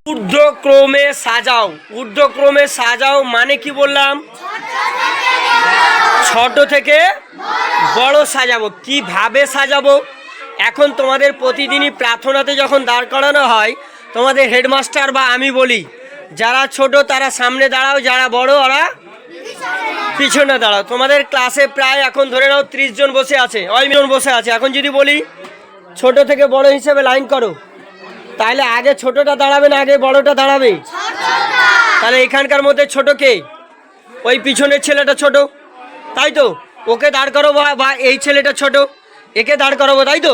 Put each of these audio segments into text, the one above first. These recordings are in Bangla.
ঊর্ধ্বক্রমে সাজাও। ঊর্ধ্বক্রমে সাজাও মানে কি বললাম? ছোট থেকে বড় সাজাবো। কিভাবে সাজাবো? এখন তোমাদের প্রতিদিনই প্রার্থনাতে যখন দাঁড় করানো হয়, তোমাদের হেডমাস্টার বা আমি বলি, যারা ছোট তারা সামনে দাঁড়াও, যারা বড় ওরা পিছনে দাঁড়াও। তোমাদের ক্লাসে প্রায় এখন ধরে নাও 30 জন বসে আছে, 9 জন বসে আছে। এখন যদি বলি ছোট থেকে বড় হিসেবে লাইন করো, তাহলে আগে ছোটটা দাঁড়াবে না আগে বড়টা দাঁড়াবে? তাহলে এখানকার মধ্যে ছোট কে? ওই পিছনের ছেলেটা ছোট, তাই তো? ওকে দাঁড় করাবো, বা এই ছেলেটা ছোট, একে দাঁড় করাবো, তাই তো?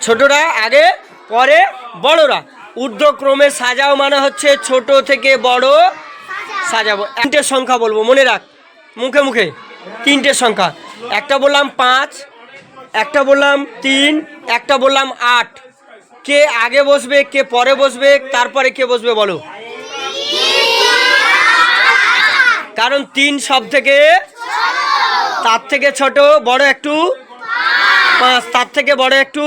ছোটরা আগে, পরে বড়রা। ঊর্ধ্বক্রমে সাজাও মানে হচ্ছে ছোট থেকে বড় সাজাবো। 3টে সংখ্যা বলবো, মনে রাখ, মুখে মুখে 3টে সংখ্যা। একটা বললাম 5, একটা বললাম 3, একটা বললাম 8। কে আগে বসবে, কে পরে বসবে, তারপরে কে বসবে বলো? কারণ 3 সব থেকে, তার থেকে ছোট, বড় একটু 5, তার থেকে বড় একটু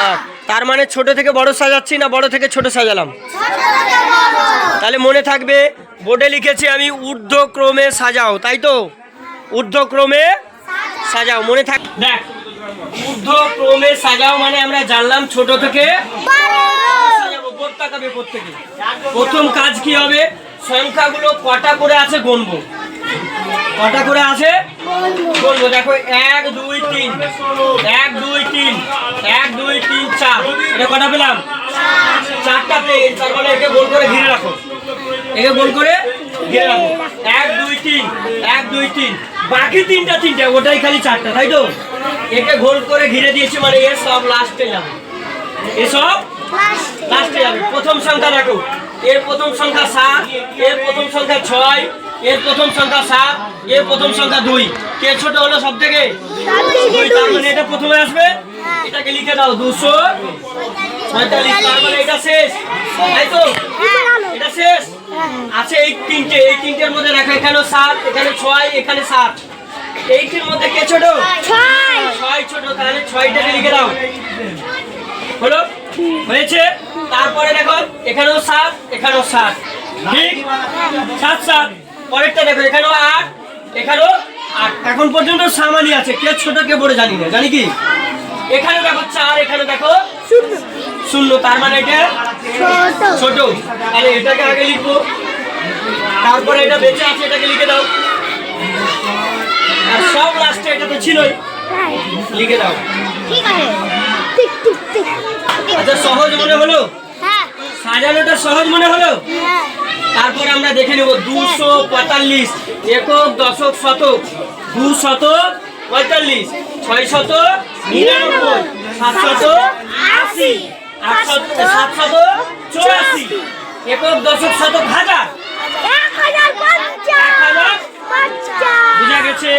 8। তার মানে ছোট থেকে বড় সাজাচ্ছি না বড় থেকে ছোট সাজালাম? তাহলে মনে থাকবে, বোর্ডে লিখেছি আমি ঊর্ধ্বক্রমে সাজাও, তাই তো? ঊর্ধ্বক্রমে সাজাও, মনে থাক। দেখ, ঊর্ধ্বক্রমে সাজাও মানে আমরা জানলাম ছোট থেকে সাজাবো। বোর্ড তাকাবে প্রত্যেকে। প্রথম কাজ কি হবে? সংখ্যাগুলো কটা করে আছে গুনবো। কটা করে আছে বলবো। দেখো 1 2 3, 1 2 3, 1 2 3 4। এটা কটা পেলাম? 4টা পেয়ে। তার মানে একে গোল করে ঘিরে রাখো, একে গোল করে ঘিরে রাখো। 1 2 3, 1 2 3। বাকি 3টা ওটাই খালি 4টা, তাই তো? একে গোল করে ঘিরে দিয়েছি মানে এ সব লাস্টে যাবে, এসব লাস্টে যাবে। প্রথম সংখ্যা দেখো, এর প্রথম সংখ্যা 7, এর প্রথম সংখ্যা 6, এর প্রথম সংখ্যা 7, এর প্রথম সংখ্যা 2। কে ছোট হলো সব থেকে? 2। তার মানে এটা প্রথমে আসবে, এটাকে লিখে দাও 245। তার মানে এটা শেষ, তাই তো? এটা শেষ আছে। এই 3টের মধ্যে দেখো, এখানে 7, এখানে 6, এখানে 7। এইটির মধ্যে কে ছোট? 6 ছোট। তাহলে 6টাকে লিখে দাও। হলো? হয়েছে? তারপরে দেখো, এখানেও 7, এখানেও 7, ঠিক? 7 7। পরেরটা দেখো, এখানেও 8, এখানেও 8। এখন পর্যন্ত সামানি আছে, কে ছোট কে বড় জানি না, জানি কি? এখানে দেখো 4, এখানে দেখো 0। তার মানে এটা ছোট। তাহলে এটাকে আগে লিখবো, তারপরে এটা বেঁচে আছে, এটাকে লিখে দাও। আর সব লাস্টে এটা তো ছিলই, লিখে দাও। ঠিক আছে। আচ্ছা, সহজ মনে হলো? সাজানোটা সহজ মনে হলো? তারপরে আমরা দেখে নেব 245 একক, দশক, শতক। 245, 699, 780, 784 একক, দশক, শতক, হাজার। বুঝা গেছে?